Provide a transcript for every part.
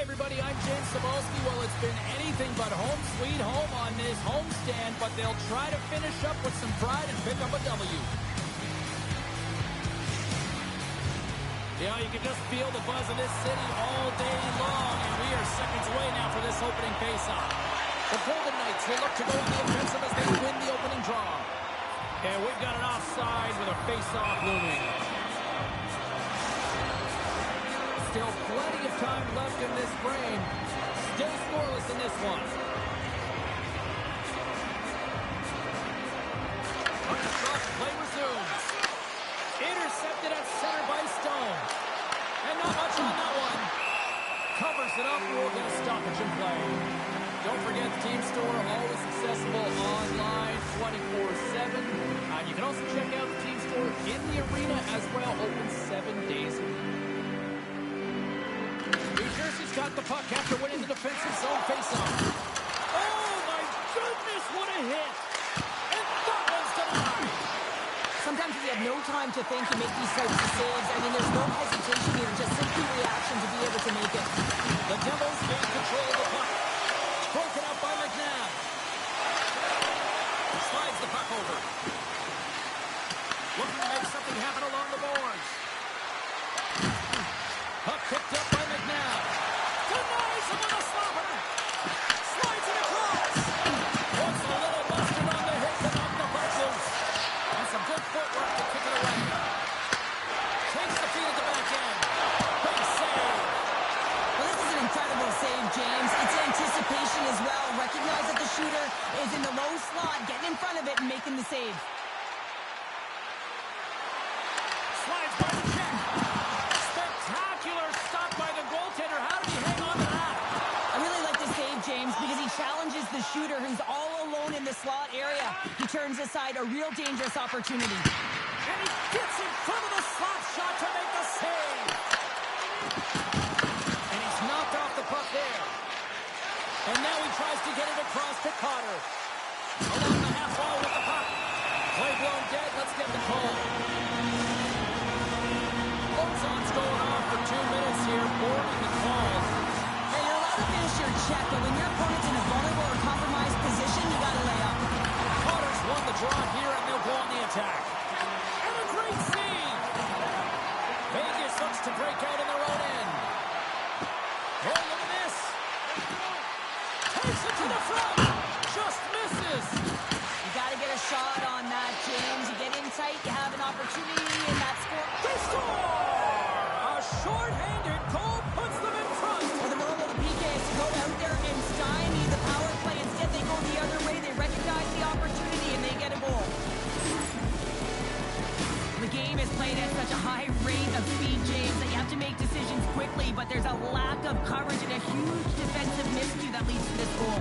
everybody. I'm James Cebulski. Well, it's been anything but home sweet home on this homestand, but they'll try to finish up with some pride and pick up a W. Yeah, you can just feel the buzz of this city all day long, and we are seconds away now for this opening faceoff. The Golden Knights will look to go on the offensive as they win the opening draw. And we've got an offside with a faceoff looming. Still plenty of time left in this frame. Still scoreless in this one. Play resumes. Intercepted at center by Stone. And not much on that one. Covers it up. We'll get a stoppage in play. Don't forget the team store, always accessible online 24/7. You can also check out the team store in the arena as well, open 7 days a week. New Jersey's got the puck after winning the defensive zone faceoff. Oh my goodness, what a hit! And that one's denied. Sometimes we have no time to think and make these types of saves. I mean, there's no hesitation here, just simply reaction to be able to make it. The Devils gain control of the puck. Broken up by McNabb. Slides the puck over. Looking to make something happen along the boards. Puck picked up by McNabb. Denies him on a slapper. Slides it across. Looks a little busted on the hit to knock the puck loose. And some good footwork to kick it away. Takes the feed at the back end. Big save. Well, this is an incredible save, James. It's anticipation as well. Recognize that the shooter is in the low slot, getting in front of it and making the save. Slides by the check. Spectacular stop by the goaltender. How did he hang on to that? I really like this save, James, because he challenges the shooter who's all alone in the slot area. He turns aside a real dangerous opportunity. And he gets in front of the slot shot to make the save. And he's knocked off the puck there. And now he tries to get it across to Cotter. Along the half wall with the puck. Play blown dead. Let's get the call. Lozon's going off for 2 minutes here, boarding the call. Hey, you're allowed to finish your check, but when your opponent's in a vulnerable or compromised position, you got to lay up. Cotter's won the draw here, and they'll go on the attack. And a great save. Vegas looks to break out in their own end. Oh, look at this. Takes it to the front. Just misses. You got to get a shot on that, James. You get in tight, you have an opportunity, and that's score. They score! A short-handed goal puts them in front. Well, the role of the PK is to go out there and stymie the power play. Instead, they go the other way. They recognize the opportunity, and they get a goal. The game is played at such a high rate of speed, James, that you have to make decisions quickly, but there's a lack of coverage and a huge defensive miscue that leads to this goal.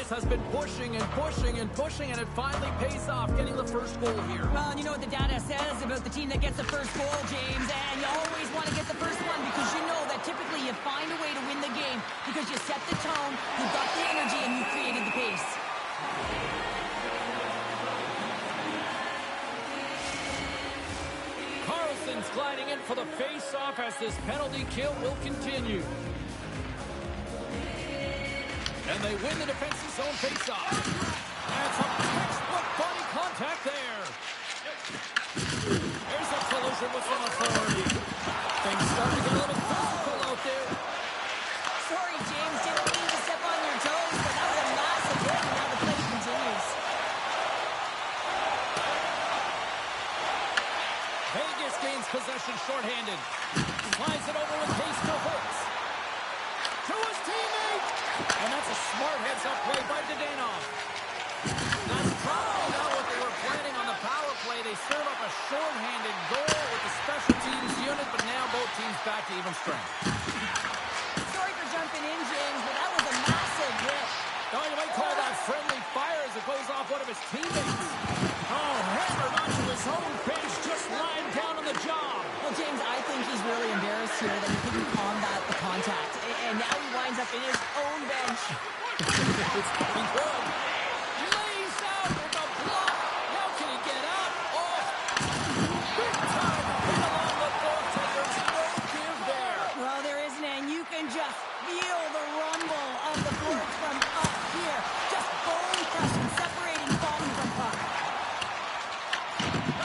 Has been pushing, and it finally pays off, getting the first goal here. Well, and you know what the data says about the team that gets the first goal, James, and you always want to get the first one because you know that typically you find a way to win the game because you set the tone, you got the energy, and you created the pace. Carlson's gliding in for the face-off as this penalty kill will continue. And they win the defensive zone face-off. And some textbook body contact there. There's a collision with some authority. Things start to get a little physical out there. Sorry, James, didn't mean to step on your toes, but that was a massive hit, and now the play continues. Vegas gains possession shorthanded. Slides it over with pace to Holtz. To his teammate. And that's a smart heads-up play by Dadonov. That's probably not what they were planning on the power play. They serve up a shorthanded goal with the special teams unit, but now both teams back to even strength. Sorry for jumping in, James, but that was a massive hit. Oh, you might call that friendly fire as it goes off one of his teammates. Oh, hammered onto his own bench, just lying down on the job. Well, James, I think he's here that he couldn't combat the contact. And now he winds up in his own bench. It's getting good. Lays out with a block. How can he get up? Oh, big time hit along the goaltenders. No give there. Well, there isn't, and you can just feel the rumble of the boards from up here. Just bone crushing, separating foam from puck.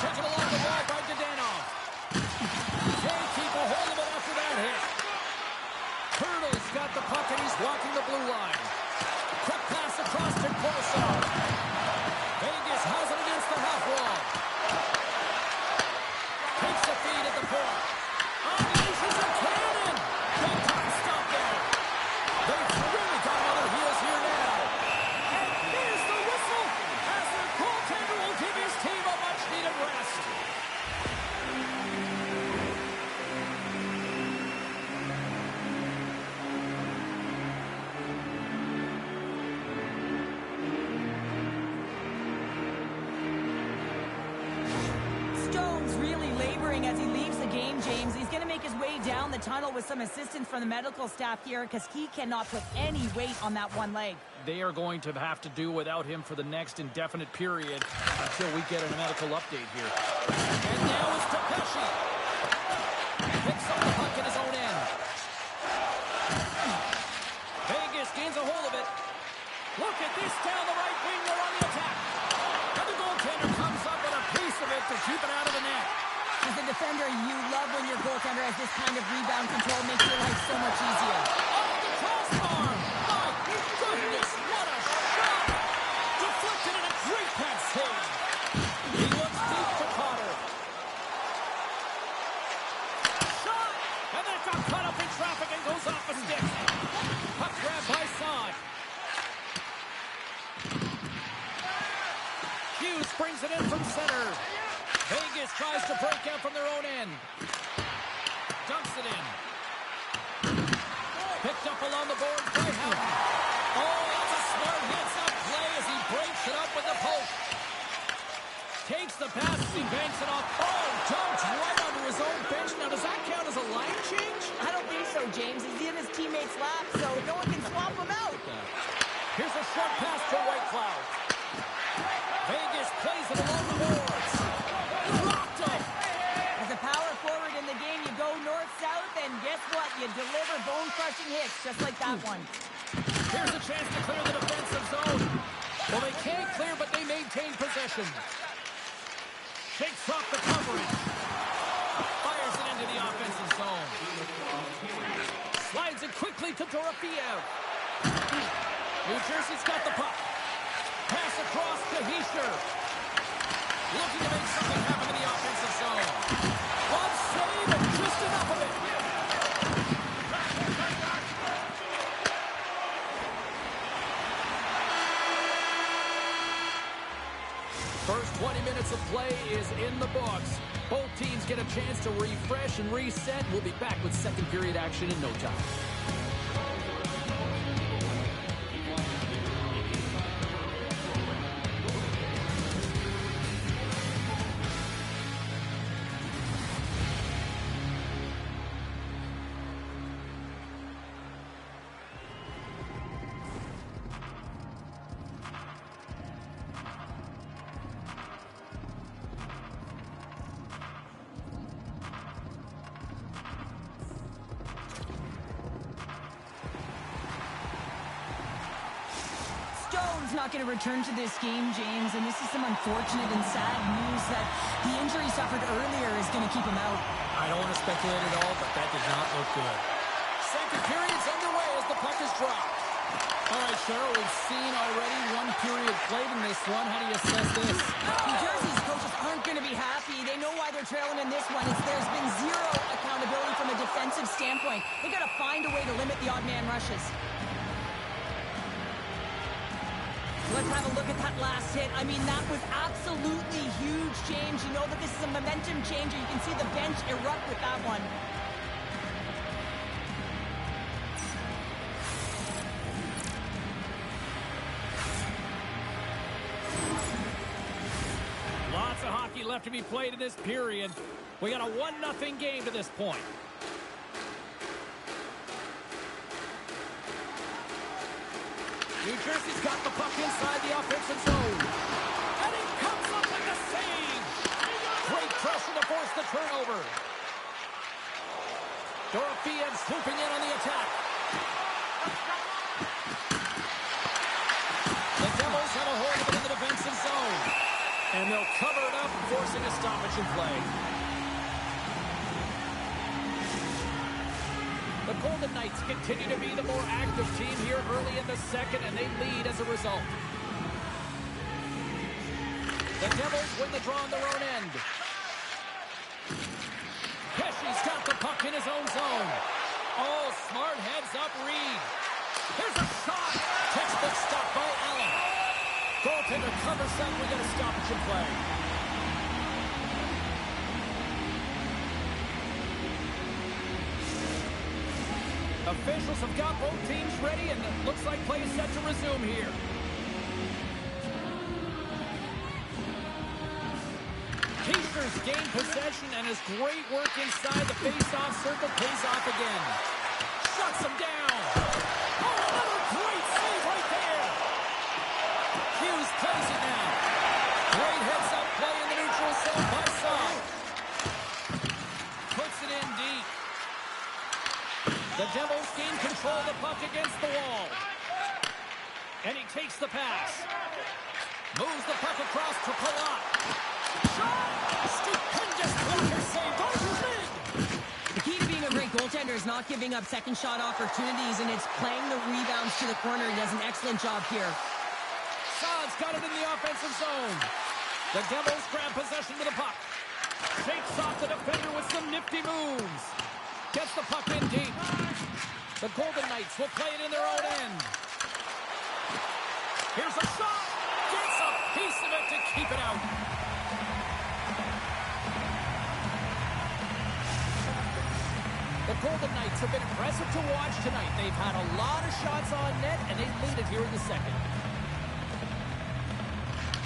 Taken along the wall by Dadonov. Can't keep a hold of it after that hit. Turtle's got the puck and he's walking the blue line. Quick pass across to Korosov. Vegas has it against the half wall. Takes a feed at the point. Unleashes a cannon. Big time stop there. They've really got on their heels here now. And there's the whistle as their goaltender will give his team a much-needed rest. Stone's really laboring as he leaves the game, James. He's going to make his way down the tunnel with some assistance from the medical staff here because he cannot put any weight on that one leg. They are going to have to do without him for the next indefinite period until we get a medical update here. And now it's Tepeshi. Picks up the puck in his own end. Vegas gains a hold of it. Look at this down the right wing. They're on the attack. And the goaltender comes up with a piece of it to keep it out of the net. As a defender, you love when your goaltender has this kind of rebound control. Makes your life so much easier. Off the crossbar. My goodness, what a shot. Deflected in a great pass save. He looks deep to Potter. Shot. And that got caught up in traffic and goes off a stick. Puck grab by Saad. Hughes brings it in from center. Vegas tries to break out from their own end. Dumps it in. Picked up along the boards by Houghton. Oh, that's a smart heads-up play as he breaks it up with the poke. Takes the pass as he banks it off. Oh, dumped right onto his own bench. Now, does that count as a line change? I don't think so, James. He's in his teammate's lap, so no one can swap him out. Here's a short pass to Whitecloud. Vegas plays it along the boards. Rocked him. As a power forward in the game, you go north-south, and guess what? You deliver bone-crushing hits, just like that one. Here's a chance to clear the defensive zone. Well, they can't clear, but they maintain possession. Shakes off the coverage. Fires it into the offensive zone. Slides it quickly to Dorofeev. New Jersey's got the puck. Pass across to Heischer. Looking to make something happen in the offensive zone. One save and just enough of it. First 20 minutes of play is in the books. Both teams get a chance to refresh and reset. We'll be back with second period action in no time. Not going to return to this game, James, and this is some unfortunate and sad news that the injury suffered earlier is going to keep him out. I don't want to speculate at all, but that did not look good. Second period's underway as the puck is dropped. All right, Cheryl, we've seen already one period played in this one. How do you assess this? New Jersey's coaches aren't going to be happy. They know why they're trailing in this one. There's been zero accountability from a defensive standpoint. They got to find a way to limit the odd man rushes. Let's have a look at that last hit. I mean, that was absolutely huge, James. You know that this is a momentum changer. You can see the bench erupt with that one. Lots of hockey left to be played in this period. We got a 1-0 game to this point. New Jersey's got the puck inside the offensive zone. And he comes up with the save. Great pressure to force the turnover. Dorofeyev swooping in on the attack. The Devils have a hold of it in the defensive zone. And they'll cover it up, forcing a stoppage in play. The Golden Knights continue to be the more active team here early in the second, and they lead as a result. The Devils win the draw on their own end. Pesci's got the puck in his own zone. Oh, smart heads up Reed. Here's a shot. Textbook stop by Allen. Goaltender covers up. We got a stoppage in play. Officials have got both teams ready, and it looks like play is set to resume here. Pacers gain possession, and his great work inside the face-off circle pays off again. Shuts him down. Oh, another great save right there. Hughes plays it now. Great heads-up play in the neutral zone by Saad. Puts it in deep. The Devils gain control of the puck against the wall. And he takes the pass. Moves the puck across to Palat. Shot! Stupendous blocker save. Goes in. The key to being a great goaltender is not giving up second shot opportunities, and it's playing the rebounds to the corner. He does an excellent job here. Saad's got it in the offensive zone. The Devils grab possession with the puck. Shakes off the defender with some nifty moves. Gets the puck in deep. The Golden Knights will play it in their own end. Here's a shot. Gets a piece of it to keep it out. The Golden Knights have been impressive to watch tonight. They've had a lot of shots on net, and they lead it here in the second.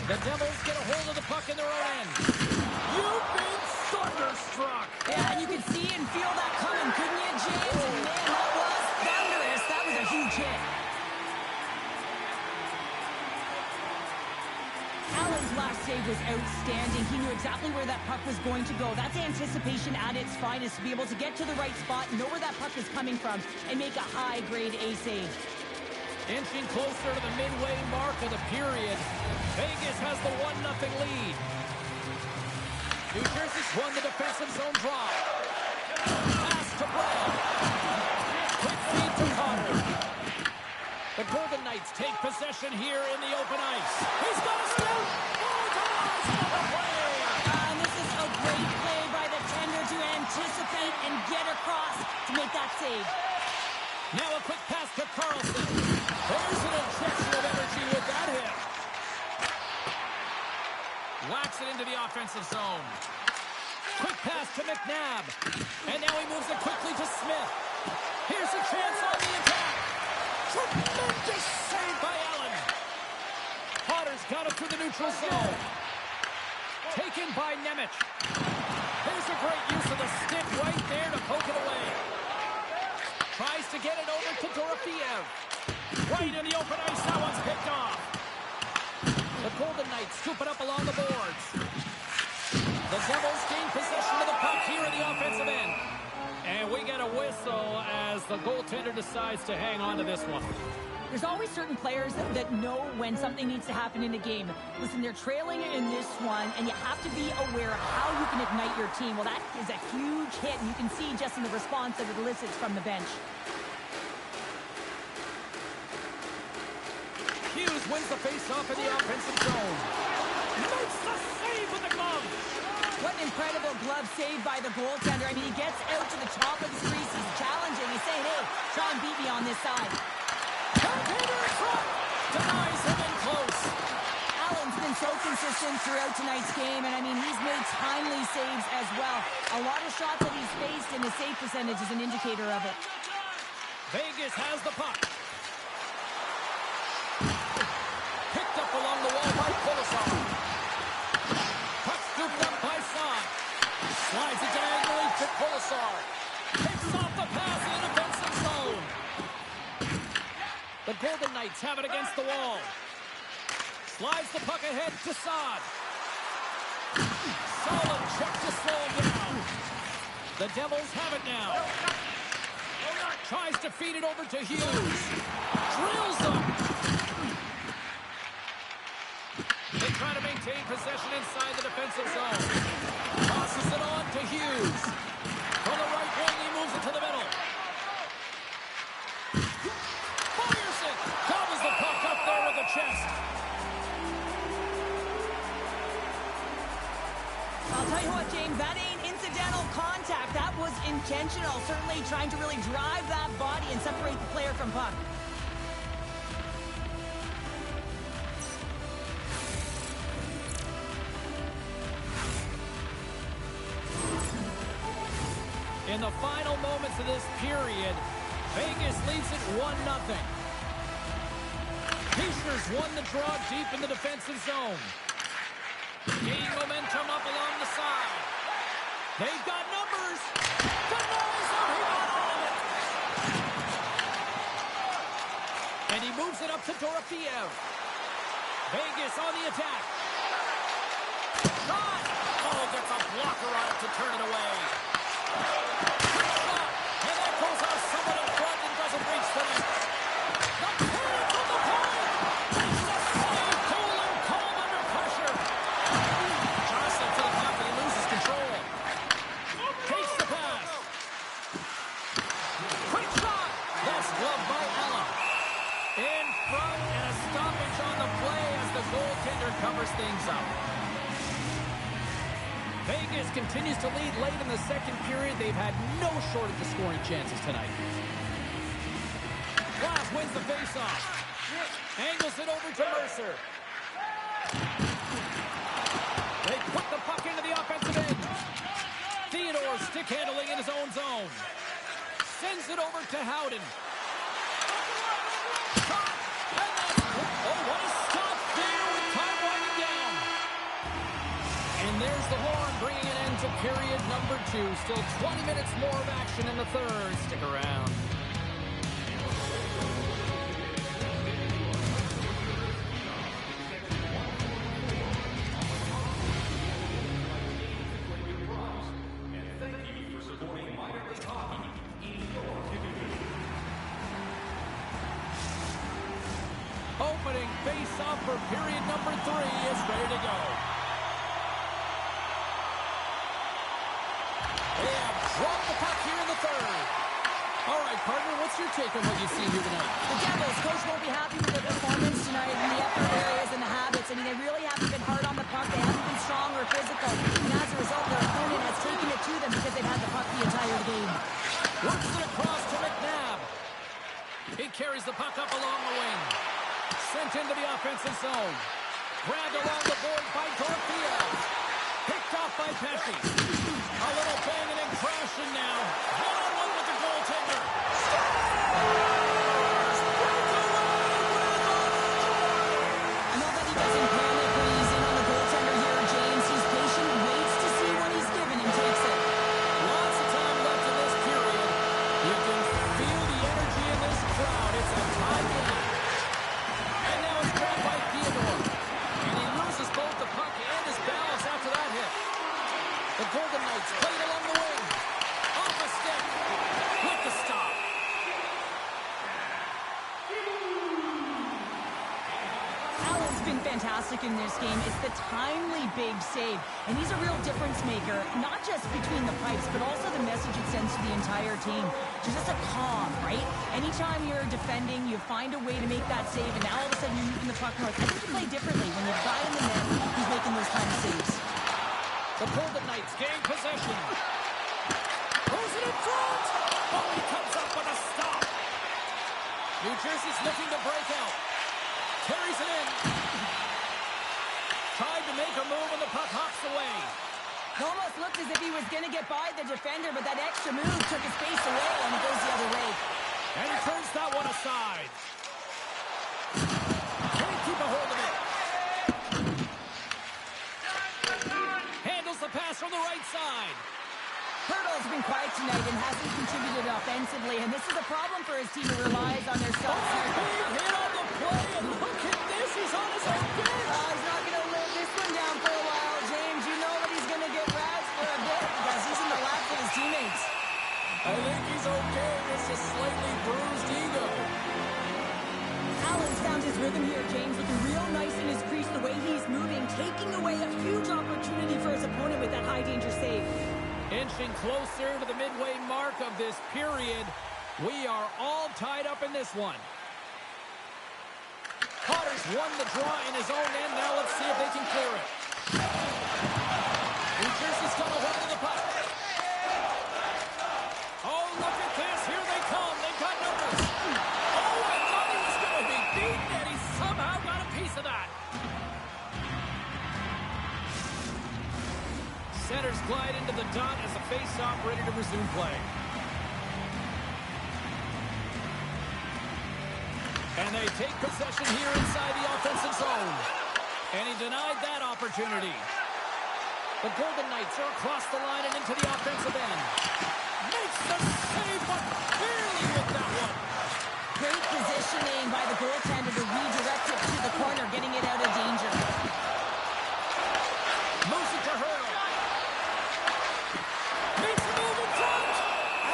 The Devils get a hold of the puck in their own end. You've been thunderstruck. Yeah, and you could see and feel that coming, couldn't you, James? And man, that was thunderous. That was a huge hit. Allen's last save was outstanding. He knew exactly where that puck was going to go. That's anticipation at its finest, to be able to get to the right spot, know where that puck is coming from, and make a high-grade A save. Inching closer to the midway mark of the period. Vegas has the 1-0 lead. New Jersey's won the defensive zone draw. Pass to Brown. Quick feed to Connor. The Golden Knights take possession here in the open ice. He's got a scoop. And this is a great play by the tender to anticipate and get across to make that save. Now a quick pass to Carlson. There's an injection of energy with that hit. Whacks it into the offensive zone. Quick pass to McNabb. And now he moves it quickly to Smith. Here's a chance on the attack. Tremendous save by Allen. Potter's got it through the neutral zone. Taken by Nemec. Here's a great use of the stick right there to poke it away. Tries to get it over to Dorofeyev. Right in the open ice, that one's picked off. The Golden Knights scoop it up along the boards. The Devils gain possession of the puck here in the offensive end. And we get a whistle as the goaltender decides to hang on to this one. There's always certain players that know when something needs to happen in a game. Listen, they're trailing in this one, and you have to be aware of how you can ignite your team. Well, that is a huge hit, and you can see just in the response that it elicits from the bench. Hughes wins the face-off in the offensive zone. Makes the save with the glove. What an incredible glove save by the goaltender. I mean, he gets out to the top of the crease. He's challenging. He's saying, hey, try and beat me on this side. Goaltender in front. Denies him in close. Allen's been so consistent throughout tonight's game, and I mean, he's made timely saves as well. A lot of shots that he's faced, and his save percentage is an indicator of it. Vegas has the puck. Picked up along the wall by Kolosov. Puck scooped up by Saad. Slides it diagonally to Kolosov. Picks off the pass in the defensive zone. The Golden Knights have it against the wall. Slides the puck ahead to Saad. Solid check to slow him down. The Devils have it now. Tries to feed it over to Hughes. Drills them. They try to maintain possession inside the defensive zone. Tosses it on to Hughes. From the right wing, he moves it to the middle. Fires it. Gobbles the puck up there with the chest. I'll tell you what, James, that ain't incidental contact. That was intentional. Certainly trying to really drive that body and separate the player from puck. In the final moments of this period, Vegas leads it 1-0. Kishner's won the draw deep in the defensive zone. Gaining momentum up along the side. They've got numbers. Denies him. He got all of it. And he moves it up to Dorofeev. Vegas on the attack. Shot. Oh, gets a blocker on it to turn it away. Shot. And that goes out someone in front and doesn't reach the net. The turn from the point. Takes the save. Cool and calm under pressure. Johnson to the puck and he loses control. Takes the pass. Quick shot. That's gloved by Ella. In front and a stoppage on the play as the goaltender covers things up. Vegas continues to lead late in the second period. They've had no shortage of scoring chances tonight. Glass wins the faceoff. Angles it over to Mercer. They put the puck into the offensive end. Theodore stick handling in his own zone. Sends it over to Howden. Oh, what a stop there with time winding down. And there's the horn bringing an end to period number 2. Still 20 minutes more of action in the third. Stick around. Opening face-off for period number 3 is ready to go. They have dropped the puck here in the third. All right, partner, what's your take on what you've seen here tonight? The Devils, coach won't be happy with their performance tonight in the upper areas and the habits. I mean, they really haven't been hard on the puck. They haven't been strong or physical. And as a result, their opponent has taken it to them because they've had the puck the entire game. Works it across to McNabb. He carries the puck up along the wing. Sent into the offensive zone. Grabbed along the board by Dorofeev. Picked off by Pesci. A little banging and crashing now. One-on-one with the goaltender. I know that he doesn't panic when he's in on the goaltender here, James. He's patient, waits to see what he's given, and takes it. Lots of time left in this period. You can feel the energy in this crowd. It's a tie game. And now it's grabbed by Theodore. And he loses both the puck and his balance after that hit. The Golden Knights played along the wing. Off a stick. With the stop. Allen's been fantastic in this game. It's the timely big save. And he's a real difference maker, not just between the pipes, but also the message it sends to the entire team. Just a calm, right? Anytime you're defending, you find a way to make that save, and now all of a sudden you're moving the puck north. I think you play differently when you've got him in the net, he's making those kind of saves. The Golden Knights gain possession. Throws it in front. Oh, he comes up with a stop. New Jersey's looking to break out. Carries it in. Tried to make a move and the puck hops away. It almost looked as if he was going to get by the defender, but that extra move took his face away, and it goes the other way. And he turns that one aside. Can't keep a hold of it. Handles the pass from the right side. Hurdle's been quiet tonight and hasn't contributed offensively. defensively, and this is a problem for his team who relies on their stuff. Big hit on the play, and look at this. He's on his own bench. He's not going to live this one down for a while, James. You know that he's going to get razzed for a bit because he's in the laps of his teammates. I think he's okay. It's a slightly bruised ego. Allen's found his rhythm here, James, looking real nice in his crease, the way he's moving, taking away a huge opportunity for his opponent with that high-danger save. Inching closer to the midway mark of this period. We are all tied up in this one. Potter's won the draw in his own end. Now let's see if they can clear it. New Jersey's got a hold of the puck. Oh, look at this. Here they come. They've got numbers. Oh, I thought he was going to be beaten, and he somehow got a piece of that. Centers glide into the dot as the face-off ready to resume play. And they take possession here inside the offensive zone. And he denied that opportunity. The Golden Knights are across the line and into the offensive end. Makes the save, but barely with that one. Great positioning by the goaltender to redirect it to the corner, getting it out of danger. Moves it to Hurl. Makes a move in front.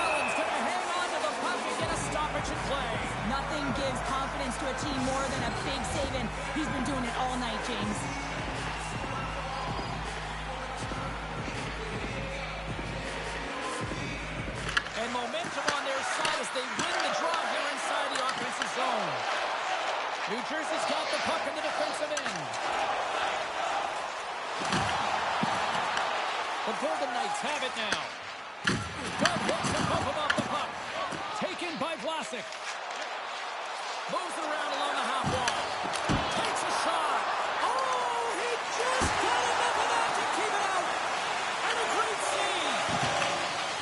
Allen's going to hang on to the puck and get a stoppage in play. Nothing gives confidence to a team more than a big save, and he's been doing it all night, James. And momentum on their side as they win the draw here inside the offensive zone. New Jersey's got the puck in the defensive end. The Golden Knights have it now. Good hit to bump him off the puck. Taken by Vlasic. Moves it around along the half wall. Takes a shot. Oh, he just got enough of that to keep it out. And a great save.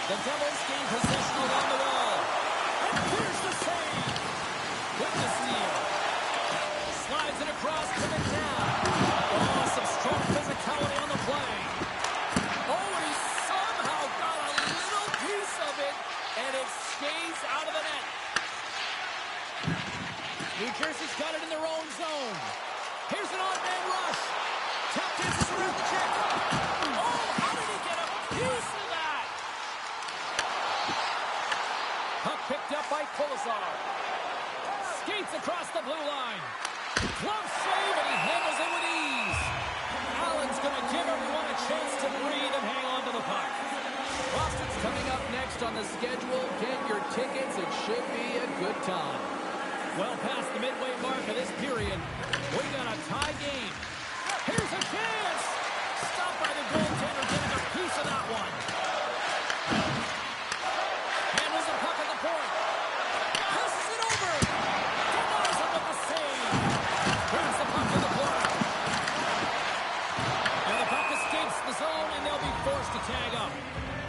The Devils gain possession along the wall. And here's the save. With the steal. Slides it across to McNabb. Oh, some strong physicality on the play. Oh, and he somehow got a little piece of it. And it skates out of the net. New Jersey's got it in their own zone. Here's an odd-man rush. Tap dances around the check. Oh, how did he get a piece of that? Puck picked up by Kolesar. Skates across the blue line. Glove save, and he handles it with ease. Allen's going to give everyone a chance to breathe and hang on to the puck. Boston's coming up next on the schedule. Get your tickets. It should be a good time. Well past the midway mark of this period, we got a tie game. Here's a chance! Stopped by the goaltender, getting a piece of that one. Handles the puck at the point. Passes it over. Denies him with the save. Brings the puck to the corner. And the puck escapes the zone, and they'll be forced to tag up.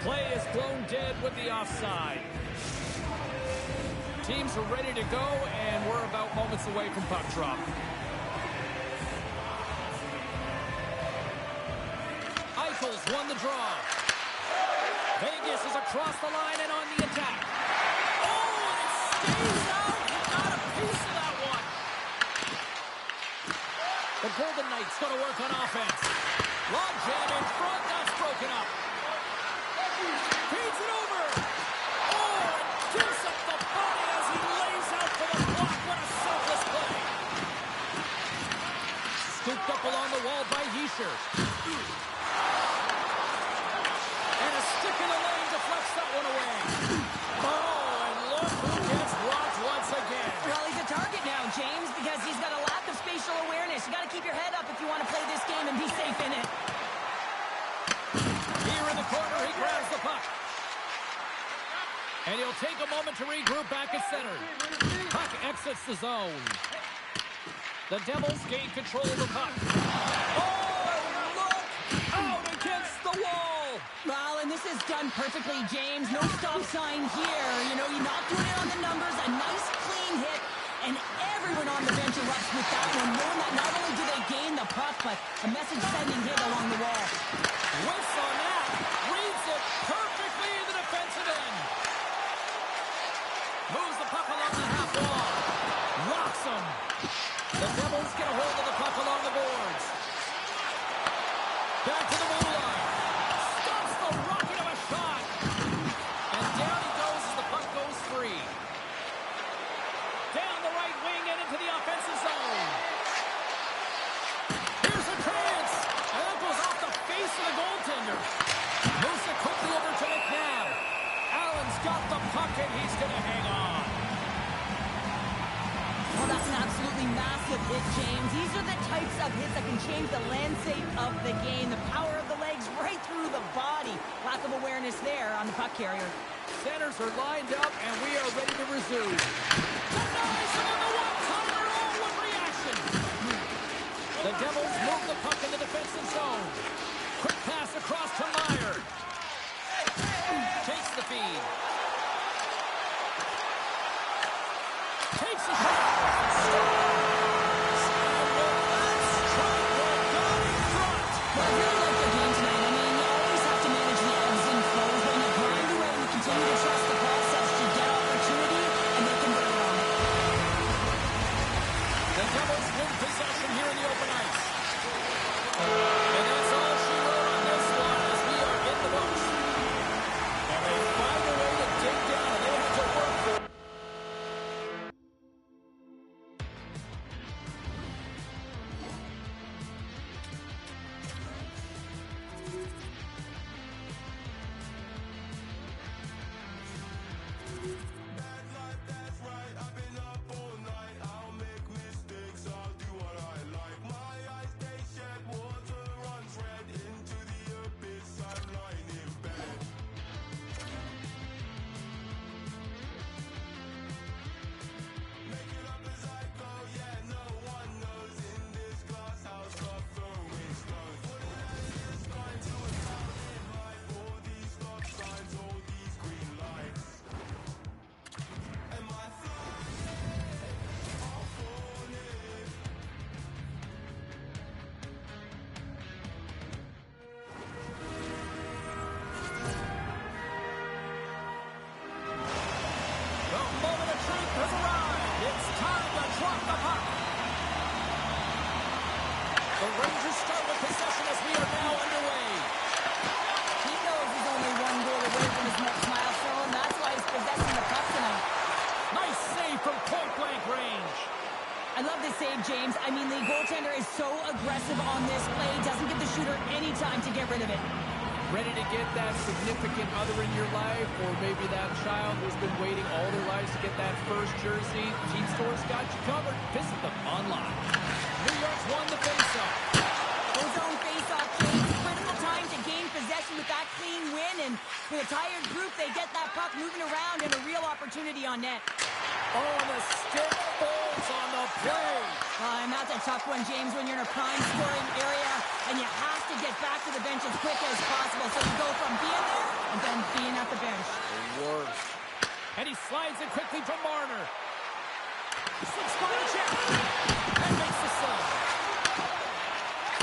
Play is blown dead with the offside. Teams are ready to go, and we're about moments away from puck drop. Eichel's won the draw. Vegas is across the line and on the attack. Oh, and it stays out. He got a piece of that one. The Golden Knights going to work on offense. Long jam in front. That's broken up. Feeds it over. Oh, and gives up the body as he lays out for the block. What a selfless play. Scooped up along the wall by Hischier. And a stick in the lane deflects that one away. Oh, and look who gets rocked once again. Well, he's a target now, James, because he's got a lack of spatial awareness. You got to keep your head up if you want to play this game and be safe in it. Here in the corner, he grabs the puck. And he'll take a moment to regroup back at center. Puck exits the zone. The Devils gain control of the puck. Oh, look! Out against the wall! Well, and this is done perfectly, James. No stop sign here. You know, you're not doing it on the numbers. A nice, clean hit. And everyone on the bench erupts with that one, knowing that not only do they gain the puck, but a message-sending hit along the wall. Whiffs on that. Reads it perfectly in the defensive end. Moves the puck along the half wall. Rocks him. The Devils get a hold of the puck along the boards. Back to the blue line. Stops the rocket of a shot. And down he goes as the puck goes free. Down the right wing and into the offensive zone. Here's a chance. And that goes off the face of the goaltender. Moves it quickly over to McNabb. Allen's got the puck and he's going to hang on. Well, that's an absolutely massive hit, James. These are the types of hits that can change the landscape of the game. The power of the legs right through the body. Lack of awareness there on the puck carrier. Centers are lined up and we are ready to resume. Denies him on the one-timer. Oh, what reaction. The Devils move the puck in the defensive zone. Quick pass across to Meyer. Takes the feed. Takes a shot. The Rangers start with possession as we are now underway. He knows he's only one goal away from his next milestone. That's why he's possessing the puck tonight. Nice save from point-blank range. I love this save, James. I mean, the goaltender is so aggressive on this play. Doesn't give the shooter any time to get rid of it. Ready to get that significant other in your life, or maybe that child who's been waiting all their lives to get that first jersey. Team Store's got you covered. Visit them online. New York's won the faceoff. Ozone faceoff, James. Critical time to gain possession with that clean win, and for the tired group, they get that puck moving around and a real opportunity on net. Oh, the stick falls on the play. And that's a tough one, James, when you're in a prime scoring area and you have to get back to the bench as quick as possible. So you go from being there and then being at the bench. The worst. And he slides it quickly from Marner. Slips by the check. And makes the save.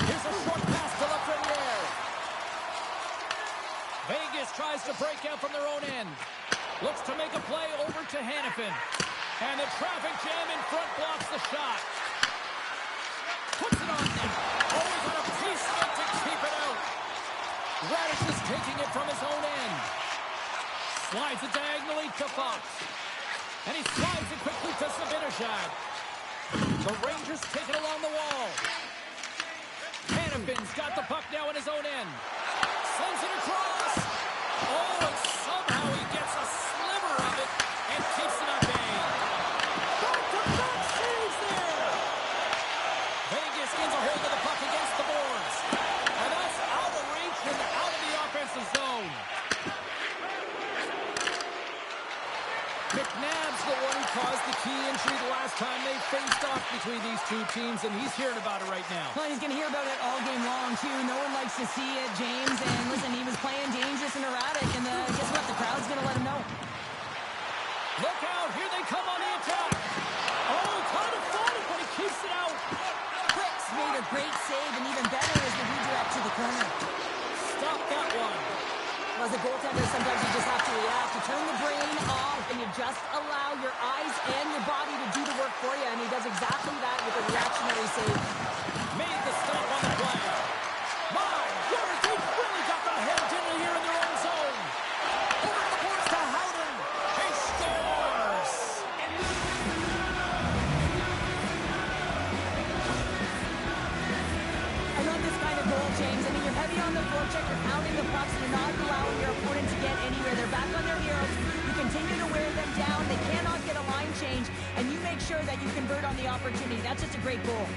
Here's a short pass to Lafreniere. Vegas tries to break out from their own end. Looks to make a play over to Hannafin. And the traffic jam in front blocks the shot. Puts it on net. Always on a piece of it to keep it out. Radish is taking it from his own end. Slides it diagonally to Fox. And he slides it quickly to Zibanejad. The Rangers take it along the wall. Hannafin's got the puck now in his own end. Sends it across. Oh, and somehow he gets a sliver of it and keeps it at bay. Back-to-back saves there. Vegas gains a hold of the puck against the boards. And that's out of reach and out of the offensive zone. McNabb's the one who caused the key injury the last time they faced off between these two teams, and he's hearing about it right now. Well, he's going to hear about it all game long, too. No one likes to see it, James. And listen, he was playing dangerous and erratic, and guess what? The crowd's going to let him know. Look out. Here they come on the attack. Oh, kind of fought it, but he keeps it out. Quicks made a great save, and even better is the redirect to the corner. Stop that one. Well, as a goaltender, sometimes you just have to react. You turn the brain off, and you just allow your eyes and your body to do the work for you, and he does exactly that with a reactionary save. Made the stop on the play. My goodness, they really got the head into here in their own zone. Over the boards to Howden. He scores! I love this kind of goal, James. I mean, you're heavy on the forecheck, you're pounding the pucks, and you're not allowing your opponent to get anywhere. They're back on their heels. You continue to wear them down. They cannot get a line change, and you make sure that you convert on the opportunity. That's just a great goal.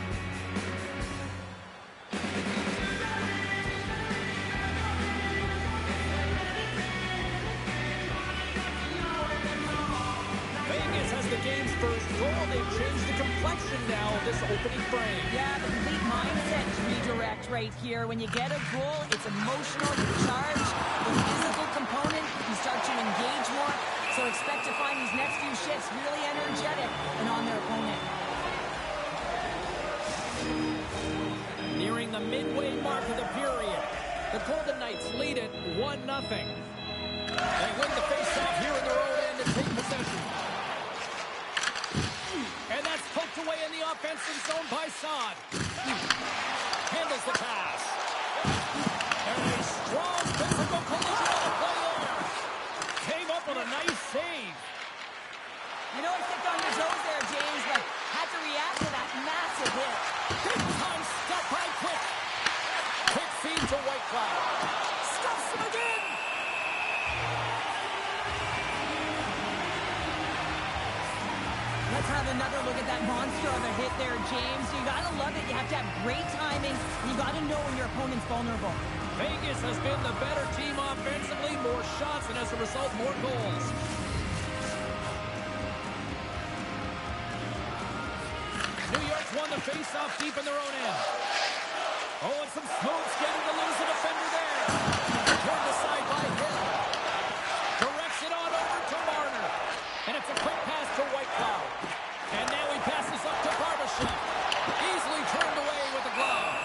Vegas has the game's first goal. They've changed the complexion now of this opening frame. Yeah, the complete mindset redirect right here. When you get a goal, it's emotional, you charge. The physical component, you start to engage more. So expect to find these next few shifts really energetic and on their opponent. Nearing the midway mark of the period. The Golden Knights lead it 1-0. They win the faceoff here in their own end and take possession. And that's poked away in the offensive zone by Saad. Handles the pass. And a strong physical collision on the play there. Came up with a nice save. You know, he stepped on your toes there, James, but had to react to that massive hit. Big time step by Quick. Quick feed to Whitecloud. Stuffs him again. Let's have another look at that monster of a hit there, James. You gotta love it. You have to have great timing. You gotta know when your opponent's vulnerable. Vegas has been the better team offensively, more shots, and as a result, more goals. New York's won the face-off deep in their own end. Oh, and some smooth skating to lose a defender there. Turned aside by Hill. Directs it on over to Marner. And it's a quick pass to Whitecloud. And now he passes up to Barbashev. Easily turned away with the glove.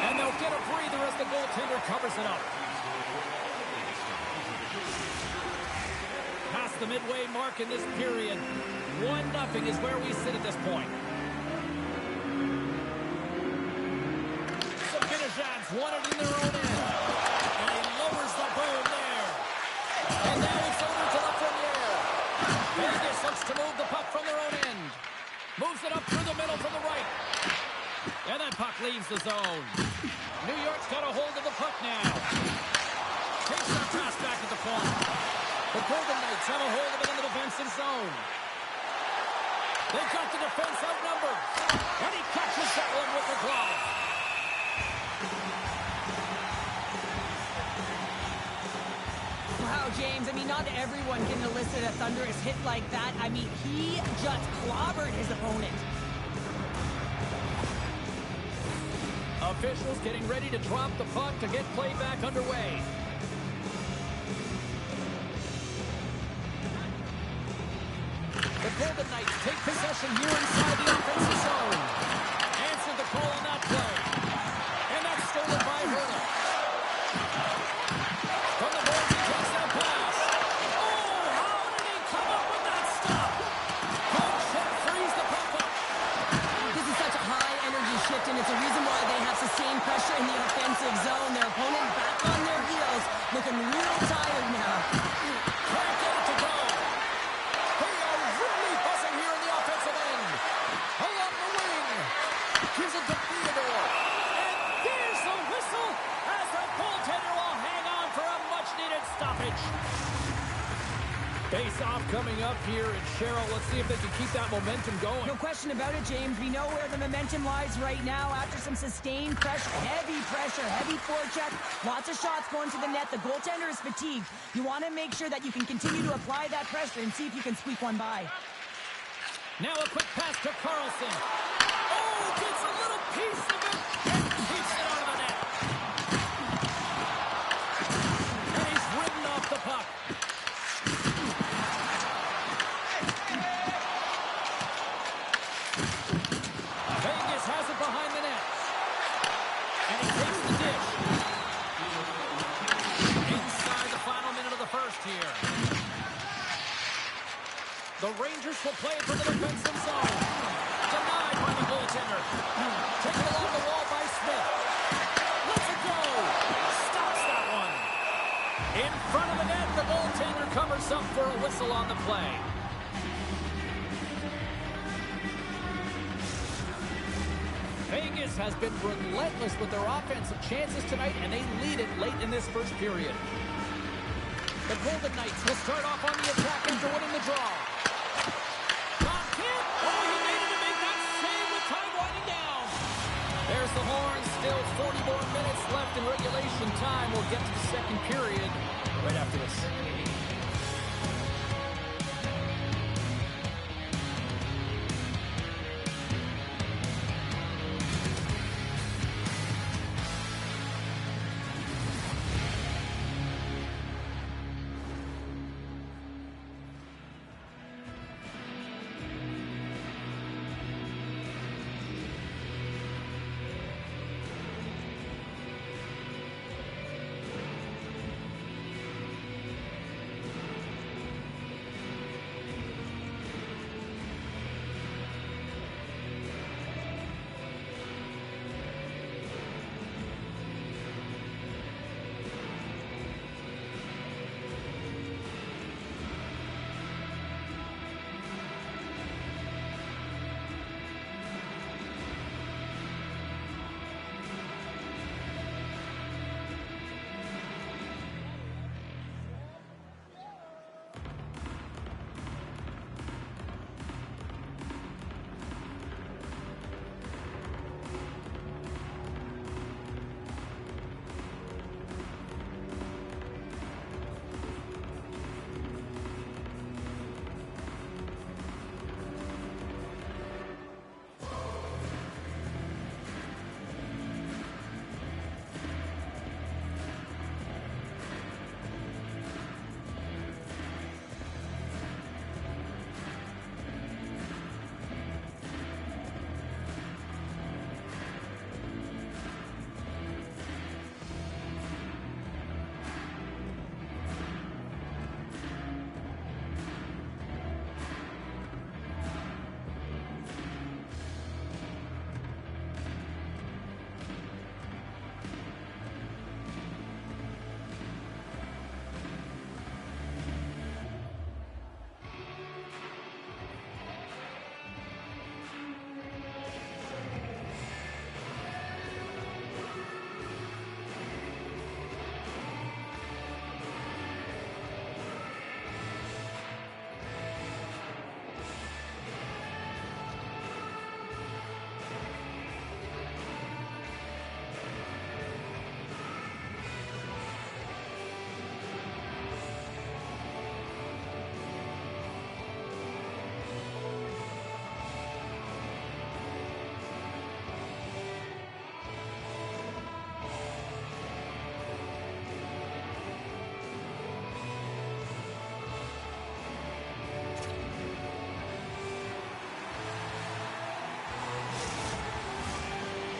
And they'll get a breather as the goaltender covers it up. Past the midway mark in this period. 1-0 is where we sit at this point. The Finishans won it in their own end. And he lowers the boom there. And now it's over to Lafreniere. Vegas looks to move the puck from their own end. Moves it up through the middle from the right. And that puck leaves the zone. New York's got a hold of the puck now. Takes that pass back at the point. The Golden Knights have a hold of it in the defensive zone. They've got the defense outnumbered. And he catches that one with the glove. Wow, James, I mean, not everyone can elicit a thunderous hit like that. I mean, he just clobbered his opponent. Officials getting ready to drop the puck to get play back underway. The Golden Knights take possession here inside the offensive zone. Answered the call on that play. And that's stolen by Hurley. From the boards, he takes that pass. Oh, how did he come up with that stop? Good check, frees the puck up. This is such a high-energy shift, and it's a reason why they have sustained pressure in the offensive zone. Their opponent back on their heels, looking real tired now. Can't get it to go. They are really buzzing here in the offensive end. Along the wing. Here's it to Theodore. And there's the whistle as the goaltender will hang on for a much-needed stoppage. Face-off coming up here, and Cheryl, let's see if they can keep that momentum going. No question about it, James. We know where the momentum lies right now after some sustained pressure, heavy forecheck, lots of shots going to the net. The goaltender is fatigued. You want to make sure that you can continue to apply that pressure and see if you can squeak one by. Now a quick pass to Carlson. Oh, gets a little piece of it and keeps it out of the net. And he's ridden off the puck. Vegas has it behind the net. And he takes the dish. Inside the The Rangers will play it from the defensive zone. Denied by the goaltender. Taken along the wall by Smith. Lets it go. Stops that one. In front of the net, the goaltender covers up for a whistle on the play. Vegas has been relentless with their offensive chances tonight, and they lead it late in this first period. The Golden Knights will start off on the attack after winning the draw. Knocked in. Oh, he made it to make that save with time winding down. There's the horn. Still 40 more minutes left in regulation time. We'll get to the second period right after this.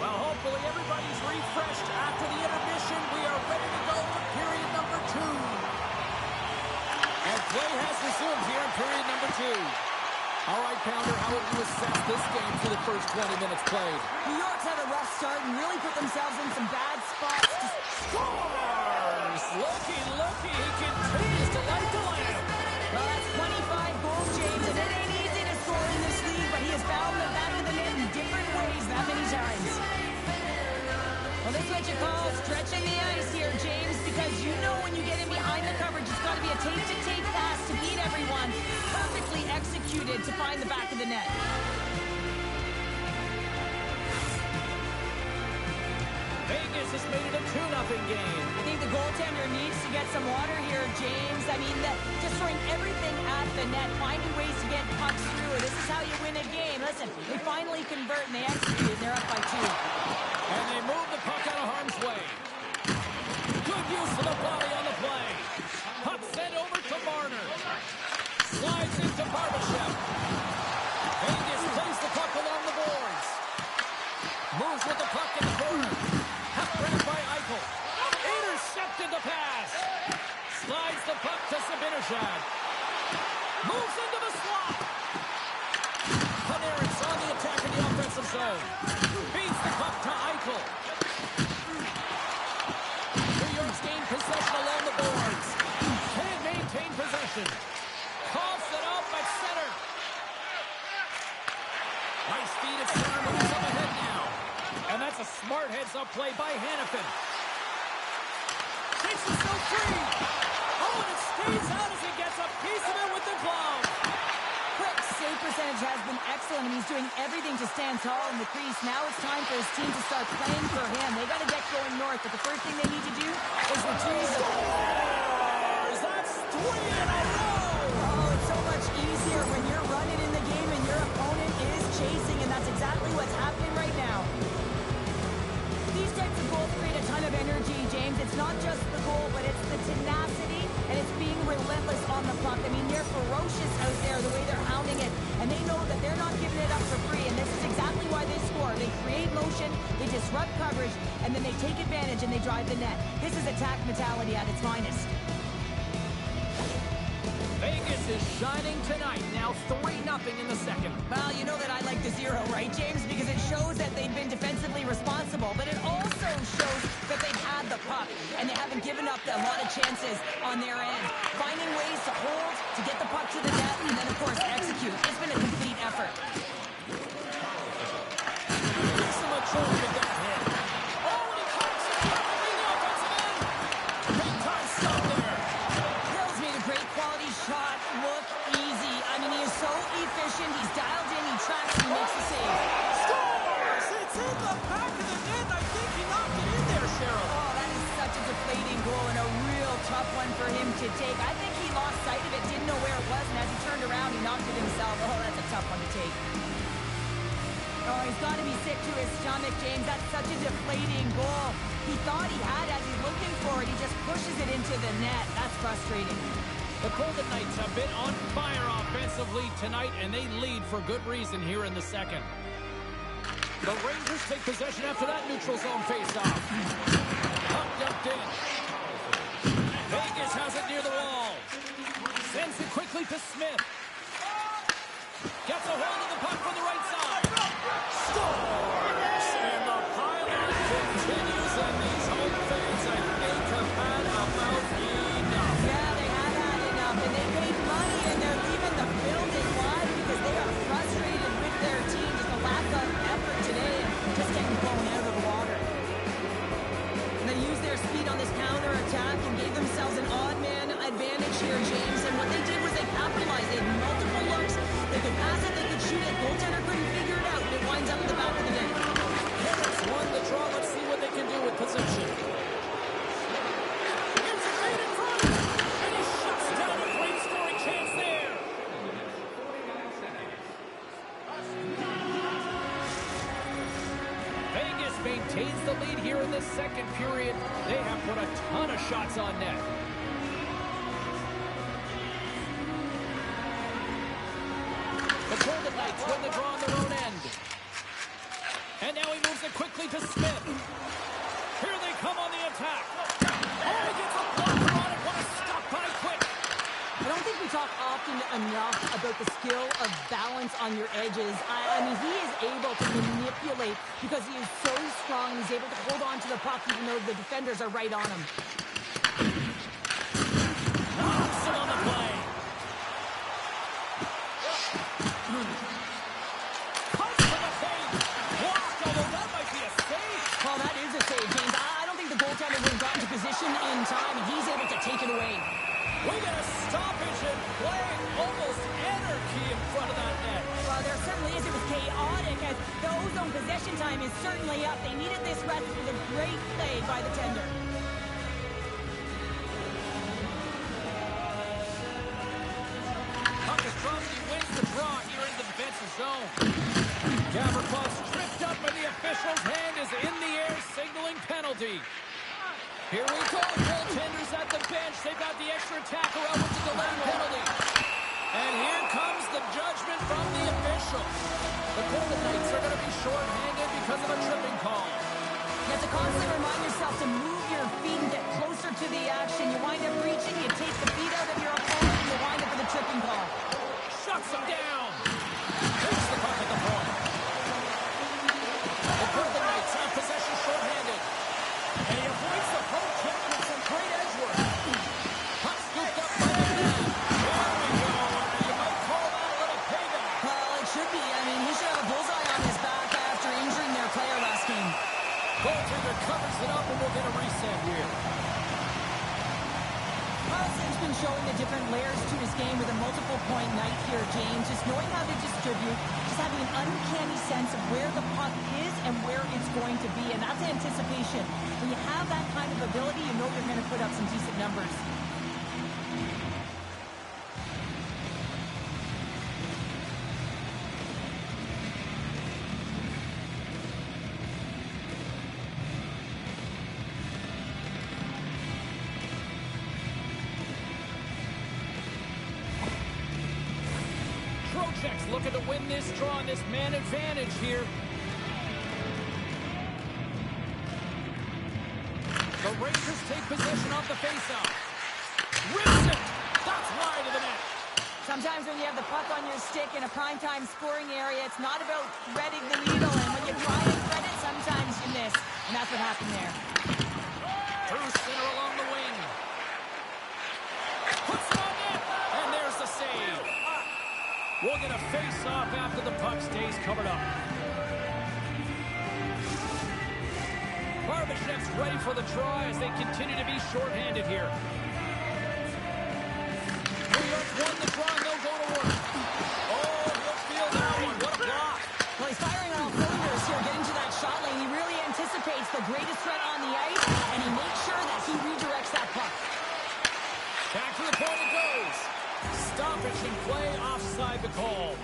Hopefully everybody's refreshed after the intermission. We are ready to go for period number 2. And play has resumed here in period number 2. All right, Pounder, how would you assess this game for the first 20 minutes played? New York's had a rough start and really put themselves in some bad spots. Scores! Looky, he continues to light the lamp. Well, that's 25 goals, James, and it ain't easy to score in this league, but he has found the back of the net in different ways that many times. Well, this is what you call stretching the ice here, James, because you know when you get in behind the coverage, it's got to be a tape-to-tape pass to beat everyone. Perfectly executed to find the back of the net. Vegas has made it a 2-0 game. I think the goaltender needs to get some water here, James. I mean, just throwing everything at the net, finding ways to get pucks through. This is how you win a game. Listen, they finally convert and they execute, and they're up by 2. And they move the puck out of harm's way. Good use of the body on the play. Puck sent over to Marner. Slides into Barbashev. Vegas plays the puck along the boards. Moves with the puck in the corner. Puck grabbed by Eichel. Intercepted the pass. Slides the puck to Zibanejad. Moves into the slot. zone. Beats the puck to Eichel. New York's gained possession along the boards. Can't maintain possession. Coughs it up at center. Nice feed at center. Moves up ahead now. And that's a smart heads-up play by Hannafin. Takes himself free. Oh, and it stays out as he gets a piece of it with the glove. Quick save percentage has been excellent, and he's doing everything to stand tall in the crease. Now it's time for his team to start playing for him. They got to get going north, but the first thing they need to do is retrieve the ball. That's 3 in a row. Oh, it's so much easier when you're running in the game and your opponent is chasing, and that's exactly what's happening right now. These types of goals create a ton of energy, James. It's not just the goal, but it's the tenacity, and it's being relentless on the puck. I mean, they're ferocious out there, the way they're hounding it, and they know that they're not giving it up for free, and this is exactly why they score. They create motion, they disrupt coverage, and then they take advantage and they drive the net. This is attack mentality at its finest. Vegas is shining tonight. Now 3-0 in the second. Well, you know that I like the 0, right, James? Because it shows that they've been defensively responsible, but it also shows that they've had the puck, and they haven't given up a lot of chances on their end. Finding ways to hold, to get the puck to the net, and then, of course, execute. It's been a complete effort. Gives them a try with that hit. Oh, and he cuts it perfectly in the offensive end. Big time stop there. Hill's made a great quality shot look easy. I mean, he is so efficient. He's dialed in, he tracks, and he makes the save. Scores! It's in the back of the net. I think he knocked it in there, Cheryl. Oh, that is such a deflating goal and a real tough one for him to take. I think he lost sight of it, didn't know where it was, and as he turned around, he knocked it himself. Oh, that's a tough one to take. Oh, he's got to be sick to his stomach, James. That's such a deflating goal. He thought he had as he's looking for it. He just pushes it into the net. That's frustrating. The Golden Knights have been on fire offensively tonight, and they lead for good reason here in the second. The Rangers take possession after that neutral zone faceoff. Puck dumped in. Vegas has it near the wall. Sends it quickly to Smith. Gets a hold of the puck from the right side. Scores! And the pile-on continues, and these home fans, I think, have had about enough. Yeah, they have had enough, and they paid money, and they're leaving the building. Why? Because they are frustrated with their team. Just a lack of effort today and just getting blown out of the water. And they used their speed on this counter-attack and gave themselves an odd-man advantage here, James. And what they did was they capitalized. They had multiple looks. They could pass it, they could shoot it. Goaltender couldn't figure it out, and it winds up in the back of the net. Carrots won the draw. Let's see what they can do with possession. Here's a feed in front, and he shuts down a great scoring chance there. Vegas maintains the lead here in the second period. They have put a ton of shots on net. The Golden Knights win the draw on their own end. And now he moves it quickly to Smith. Here they come on the attack. Oh, he gets a blocker on it. What a stop by quick. I don't think we talk often enough about the skill of balance on your edges. I mean, he is able to manipulate because he is so strong. He's able to hold on to the puck even though the defenders are right on him. Knocks him on the play. Cuts to the paint. Blocked, although that might be a save. Well, that is a save, James. I don't think the goaltender would have gotten to position in time, and he's able to take it away. We get a stoppage in play. Almost anarchy in front of that net. Well, there certainly is. It was chaotic as the ozone possession time is certainly up. They needed this rest. It was a great play by the tender. Puck is dropped. He wins the draw here in the defensive zone. Gavrikov tripped up, and the official's hand is in the air, signaling penalty. Here we go. Goaltenders at the bench. They've got the extra attacker out with the delayed penalty. And here comes the judgment from the official. The Golden Knights are going to be short-handed because of a tripping call. You have to constantly remind yourself to move your feet and get closer to the action. You wind up reaching, you take the feet out of your opponent, and you wind up with a tripping call. Shuts him down. Takes the puck at the point. showing the different layers to his game with a multiple-point night here, James. Just knowing how to distribute, just having an uncanny sense of where the puck is and where it's going to be, and that's anticipation. When you have that kind of ability, you know you're going to put up some decent numbers. Trocheck's looking to win this draw on this man advantage here. The Rangers take possession off the faceoff. Rips it! That's wide of the net. Sometimes when you have the puck on your stick in a primetime scoring area, it's not about threading the needle, and when you try and thread it, sometimes you miss. And that's what happened there. Through center along the wing. Puts it on net, and there's the save. We'll get a face-off after the puck stays covered up. Barbashev's ready for the draw as they continue to be shorthanded here. New York won the draw and they'll go to work. Oh, he'll feel that one. What a block. Well, he's firing on all cylinders here, getting to that shot lane. He really anticipates the greatest threat on the ice, and he makes sure that he redirects that puck. Back to the point it goes. Stoppage in play, offside the call.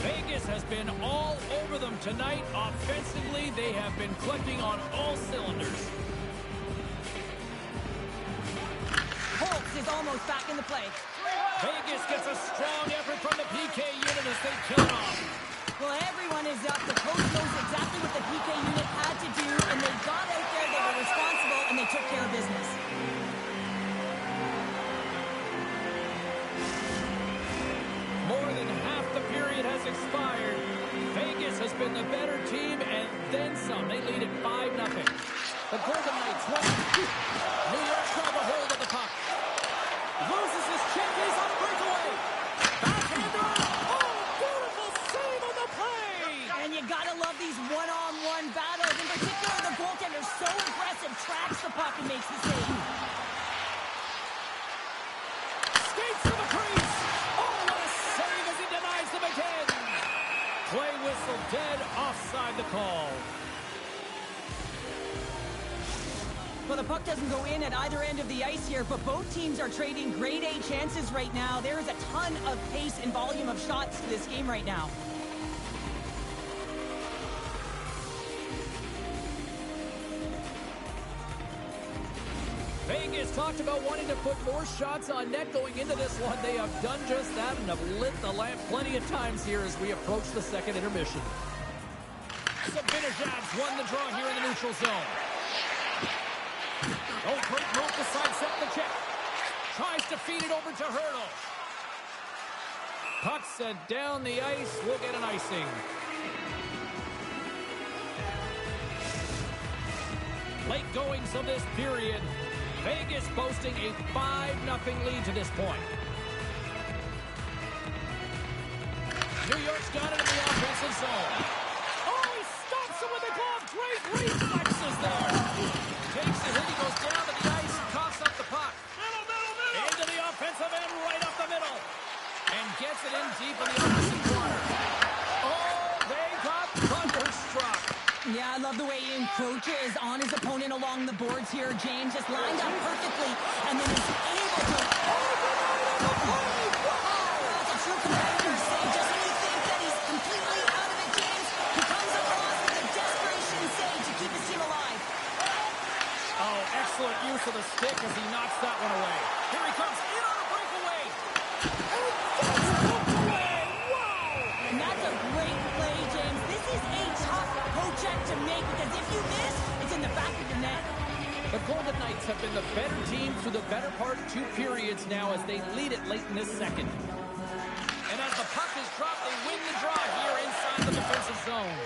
Vegas has been all over them tonight. Offensively, they have been clicking on all cylinders. Holtz is almost back in the play. Vegas gets a strong effort from the PK unit as they kill it off. Well, everyone is up. The coach knows exactly what the PK unit had to do, and they got out there, they were responsible, and they took care of business. More than half the period has expired. Vegas has been the better team, and then some. They lead at 5-0. The Golden Knights won. New York grab a hold of the puck. Loses his check. He's on a breakaway. Backhander. Oh, beautiful save on the play. And you gotta love these one-on-one battles. In particular, the goaltender so aggressive, tracks the puck and makes the save. Skates to the crease. Oh, what a save as he denies them again. Play whistle dead, offside the call. Well, the puck doesn't go in at either end of the ice here, but both teams are trading grade A chances right now. There is a ton of pace and volume of shots to this game right now. Vegas talked about wanting to put more shots on net going into this one. They have done just that and have lit the lamp plenty of times here as we approach the second intermission. Sabinajad's won the draw here in the neutral zone. Oh, great move to sidestep the check. Tries to feed it over to Hurdle. Puck sent down the ice. We'll get an icing. Late goings of this period. Vegas boasting a 5-0 lead to this point. New York's got it in the offensive zone. Oh, he stops him with a glove. Great reflexes there. Takes the hit. He goes down to the ice and coughs up the puck. Middle. Into the offensive end, right up the middle. And gets it in deep in the opposite corner. Oh, they got thunderstruck. Yeah, I love the way he encroaches on his opponent along the boards here. James just lined up perfectly and then is able to... That's a true competitor's save. Just when you think that he's completely out of it, James, he comes across with a desperation save to keep his team alive. Oh, excellent use of the stick as he knocks that one away. Here he comes in on a breakaway. And that's poked away. Wow! And that's a great play, James. This is a tough check to make because if you miss, it's in the back of your net. The Golden Knights have been the better team through the better part of 2 periods now as they lead it late in this second. And as the puck is dropped, they win the draw here inside the defensive zone.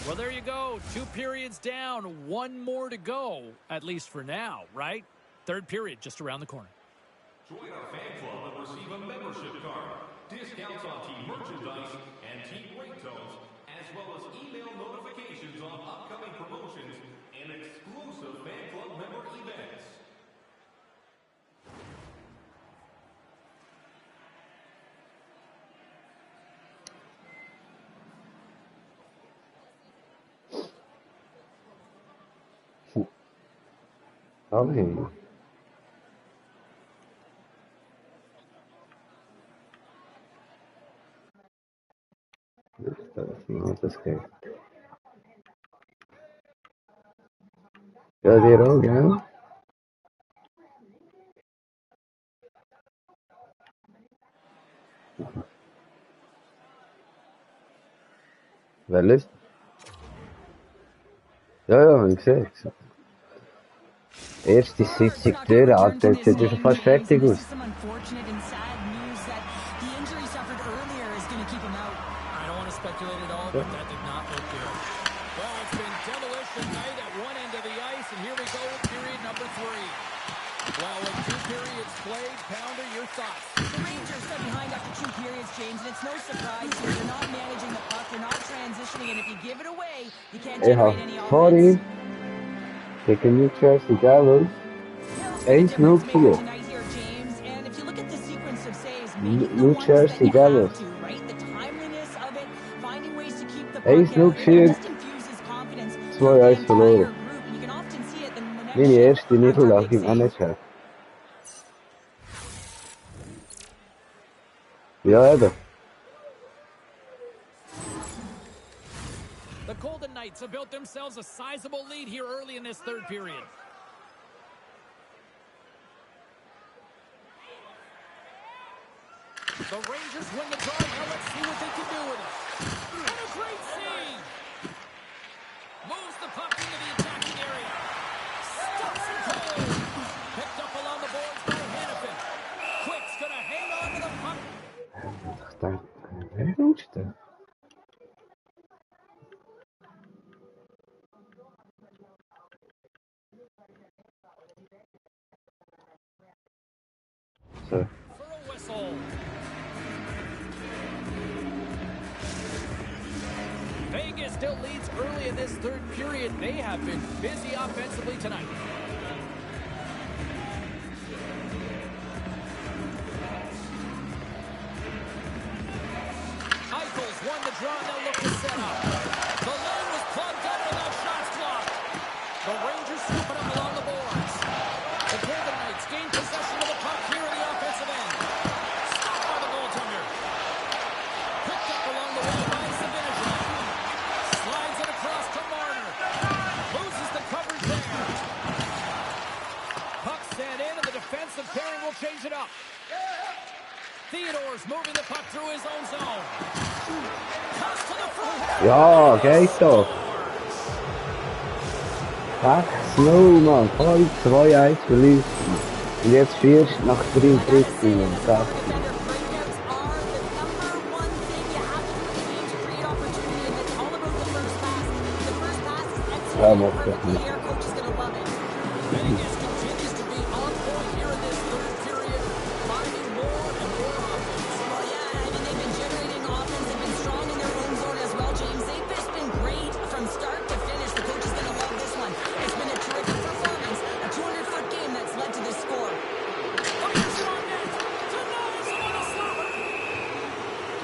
Well, there you go. 2 periods down, 1 more to go, at least for now, right? Third period just around the corner. Join our fan club and receive a membership card. discounts on team merchandise, and team ringtones, as well as email notifications on upcoming promotions and exclusive fan club member events. Okay. Das geht. Ja, dir auch, gell? Welches? Ja, ich sehe es. Erste Sitzung durch, Alter, jetzt sieht schon fast fertig aus. Speculate at all, but that did not look good. Well, it's been demolition night at one end of the ice, and here we go with period number 3. Well, with 2 periods played, Pounder, your thoughts? The Rangers are behind after 2 periods, James, and it's no surprise here. They're not managing the puck, they're not transitioning, and if you give it away, you can't generate any offense. Sorry. Taking New Jersey Devils. Ace no fear. New Jersey Devils. Ace no fear. 2-1 verloren. Meine erste Niederlage im NHL. Ja, eben. The Golden Knights have built themselves a sizable lead here early in this third period. The Rangers win the draw. Now let's see what they can do with it. And a great save. Moves the puck into the attacking area. Stops it cold. Picked up along the boards by Hannafin. Quick's going to hang on to the puck. Wer rutscht da? So. For a whistle. Vegas still leads early in this third period. They have been busy offensively tonight. Eichel's won the draw, and they'll look to set up. The lane was plugged up and that shot's blocked. The Rangers scoop it up along the boards. The Golden Knights gain possession of the puck here in the offensive end. Stopped by the goaltender. Picked up along the wall by Sabinajad. Slides it across to Marner. Loses the coverage there. Puck sent in, and the defensive pairing will change it up. Theodore's moving the puck through his own zone. Toss to the front. Ja, geht doch. Ach, slow, man. Voll 2-1 verliert. Und jetzt 4 nach 33 Minuten. Ja, macht das nicht.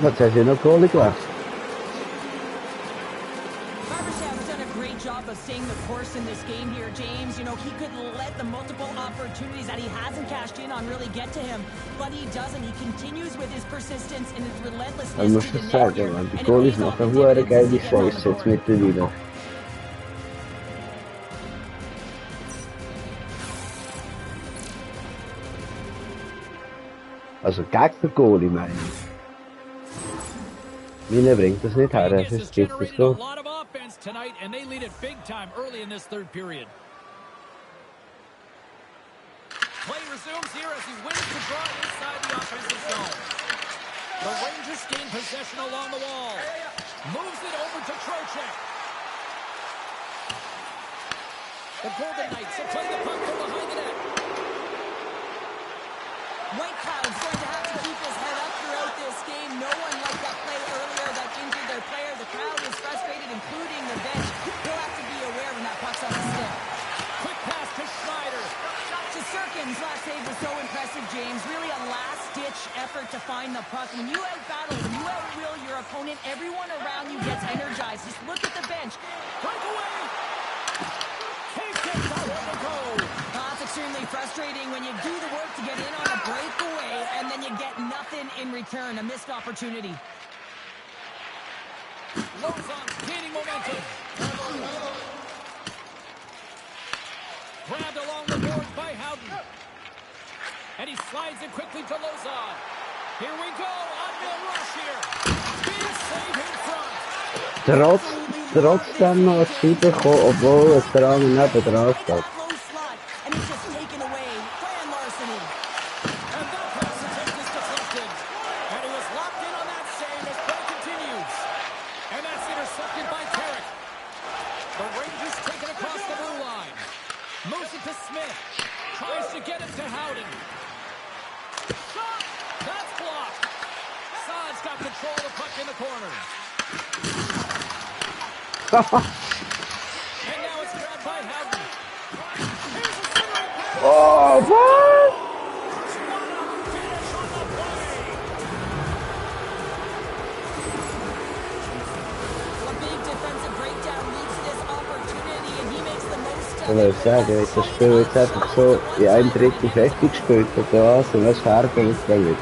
Wat zijn ze nou goalie klaar? Of staying the course in this game here, James. You know, he could let the multiple opportunities that he hasn't cashed in on really get to him, but he doesn't. He continues with his persistence and his relentlessness. Ik moest het zeggen, want die goal is nog een goede geil die face zit met de wielen. Also gegen den Goalie, meine ich. Mine bringt das nicht her, es ist jetzt das Goal. Tonight, and they lead it big time early in this third period. Play resumes here as he wins the draw inside the offensive zone. The Rangers gain possession along the wall. Moves it over to Trocheck. The Golden Knights have played the puck from behind the net. White Cloud's going to have to keep his head up throughout this game. No one liked that play earlier that injured their player. The crowd is frustrated, including the bench. He'll have to be aware when that puck's on the stick. Quick pass to Schneider. Sirkin's last save was so impressive, James. Really a last-ditch effort to find the puck. When you out-battle, when you out-will your opponent, everyone around you gets energized. Just look at the bench. Breakaway. Takes it to go. That's extremely frustrating when you do the work to get in on a breakaway and then you get nothing in return. A missed opportunity. Lozon's gaining momentum. Grabbed along the boards by Howden. And he slides it quickly to Lozon. Here we go. On-mill rush here. Big save in front. Trotzdem noch Schiebe bekommen, obwohl es der andere neben dran steht. And it's just taken away. Fran Larceny. And that pass attempt is deflected. And he was locked in on that save as play continues. And that's intercepted by Tarek. The Rangers take it across the blue line. Moves it to Smith. Tries to get it to Howden. Shot! That's blocked. Saad's got control of the puck in the corner. And now it's grabbed by Howden. Here's a centering pass. Oh, what? Finish on the play. A big defensive breakdown leads to this opportunity, and he makes the most of Ich würde it. sagen, wenn das Spiel jetzt einfach so in einem Drittel fertig gespielt hat, was, und dann färben es dann wieder.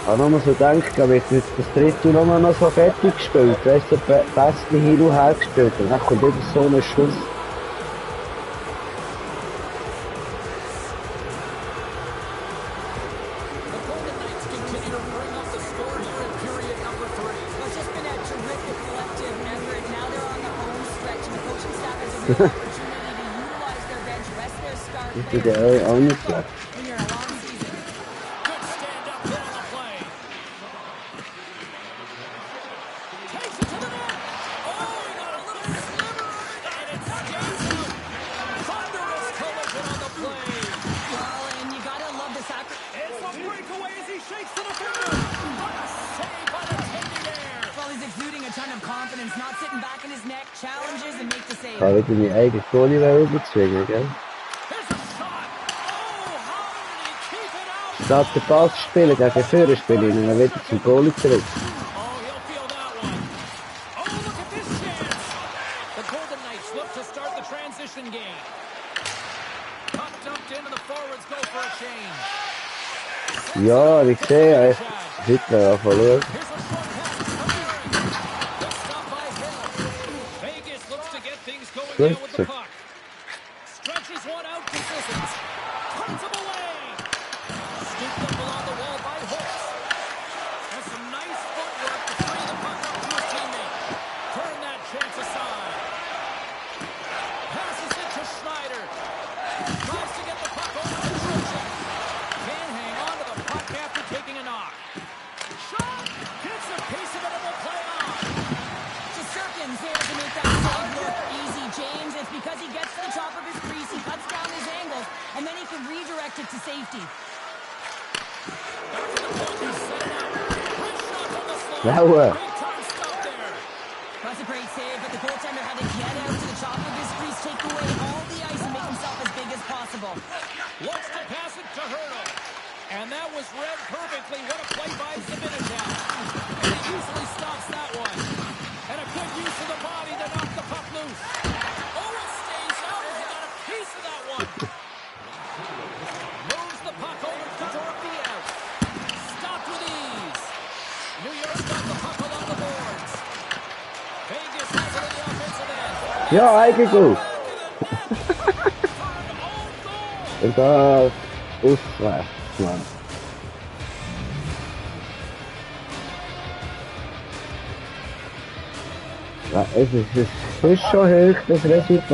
Ich habe nur so gedacht, wenn ich jetzt das Drittel nur noch so fertig gespielt, weißt du, so beste hin und her gespielt, und dann kommt wieder so ein Schuss. The Golden Knights continue to bring up the score here in period number 3. It's just been a terrific collective effort. Now they're on the home stretch, and the coaching staff has a real opportunity to utilize their bench, rest their star Das ist players. ja auch nicht schlecht. When you're in a long season. Good stand-up hit on the play. Takes it to the net. Oh, he got a little sliver of it, and it stays out. Thunderous collision on the play. Well, and you gotta love the sacrifice. It's a breakaway as he shakes the defender. What a save by the tending air. Well, he's exuding a ton of confidence, not sitting back in his neck, challenges and make the save. Ich habe wieder meine eigene Goalie überzwingen, gell? Here's a shot. Oh, how did he keep it out? Statt den Pass zu spielen gegen Führer spiele ich ihn dann wieder zum Goalie zurück. Oh, he'll feel that one. Oh, look at this chance. The Golden Knights look to start the transition game. Puck dumped in and the forwards go for a change. Ja, ich sehe, ich heute auch verloren. Here's a short pass to Herring. Good stop by Hill. Vegas looks to get things going now with the puck. Stretches one out to Sissons. Puts him away. Scooped up along the wall by Hooks. Has some nice footwork to free the puck up to his teammate. Turn that chance aside. Passes it to Schneider. Tries to get the puck over to Trocheck. Can't hang on to the puck after taking a knock. Shot! Gets a piece of it and will play on. Sirkin's there to make that save look easy, James. It's because he gets to the top of his crease, he cuts down his angles, and then he can redirect it to safety. Back to the puck, he's set it up. Good shot from the slot. That way. Big time stop there. That's a great save, but the goaltender had to get out to the top of his crease, take away all the ice, and make himself as big as possible. Looks to pass it to Hurdle. And that was read perfectly. What a play by Zibanejad. And he usually stops that one. And a good use of the body to knock the puck loose. Oh, it stays out. He got a piece of that one. Moves the puck over to Dorothea. Stopped with ease. New York's got the puck along the boards. Vegas has it in the offensive end. Ja, eigentlich gut. Back of the net. For an own goal. Und da auswärts, Mann. Ja, es ist schon hoch, das Resultat. I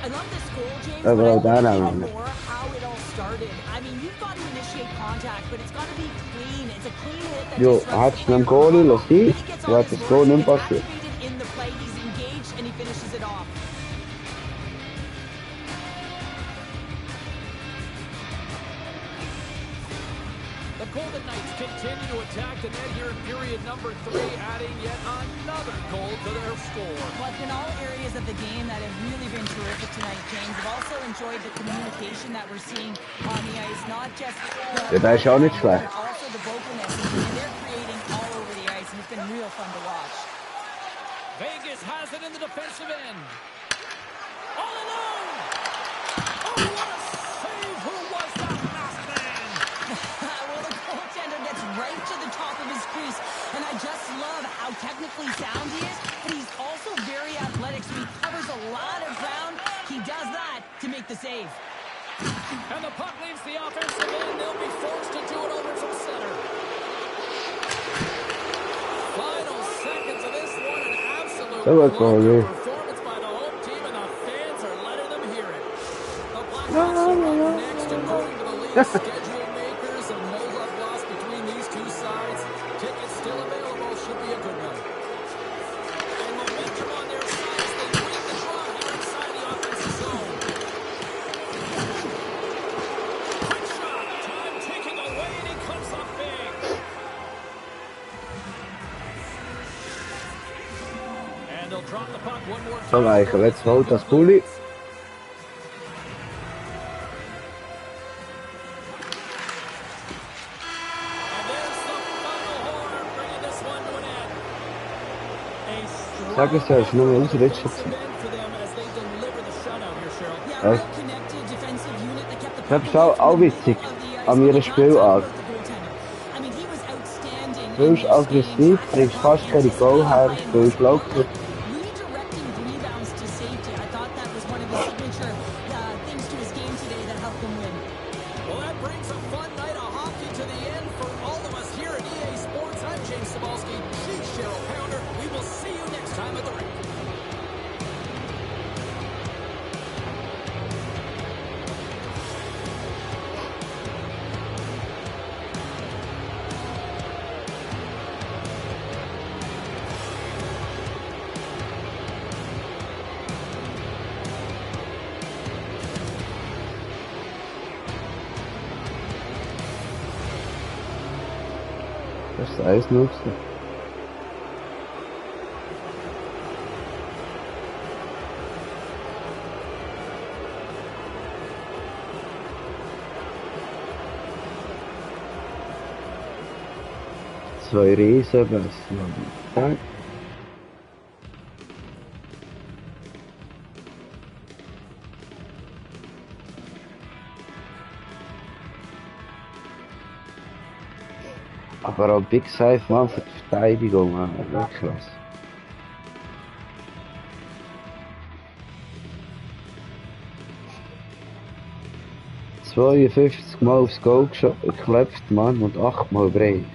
love this goal, James, Oh, but I well, love that I even don't know. more how it all started. I mean, you've got to initiate contact, but it's got to be clean. It's a clean hit that Jo, disrupts hat's the einem player. Goalie lassen, Then he gets weil on das his Goal horse, nicht gets passiert. activated in the play, he's engaged, and he finishes it off. adding yet another goal to their score. Well, it's been all areas of the game that have really been terrific tonight, James. I've also enjoyed the communication that we're seeing on the ice, not just Ja, der ist auch nicht but schlecht. also the vocal messaging, and they're creating all over the ice, and it's been real fun to watch. Vegas has it in the defensive end. All alone! Oh, what a save! Who was that last man? Well, the goaltender gets right to the top of his crease, and I just love how technically sound he is, but he's also very athletic, so he covers a lot of ground. He does that to make the save. And the puck leaves the offensive end. They'll be forced to do it over from center. Final seconds of this one, an absolute Dat wordt wel weer. performance by the home team, and the fans are letting them hear it. The Blackhawks are up next, according to the league schedule makers, and no love lost between these two sides. Tickets still available. Should be a good one. And momentum on their side as they win the draw here inside the offensive zone. Quick shot. Time ticking away, and he comes up big. And they'll drop the puck one more Zo time. eigen, let's vote als Poelie. And there's the final horn, bringing this one to an end. A Sag eens zelfs, noem je onze ritje. defensive end for them as they deliver the shutout here, Cheryl. Yeah, real Echt? connected defensive unit that kept the Dat puck is ook away from the witzig middle of the ice, aan but ihre they got Spielart. time about the goaltender. I mean, he was outstanding in Speelst those agressief, games. bringst fast geen goal her, speelst loopjes. Redirecting rebounds to safety. I thought that was one of the signature things to his game today that helped them win. Well, that brings a fun night of hockey to the end for all of us here at EA Sports. I'm James Cebulski. She's Cheryl Pounder. We will see you next time at the rink. Dat is de ijsnoogste. Zwei Riesenbässe. Ja. Aber auch Big Save Mann für die Verteidigung, wirklich klasse. 52 Mal aufs Goal geklebt, Mann, und 8 Mal Break.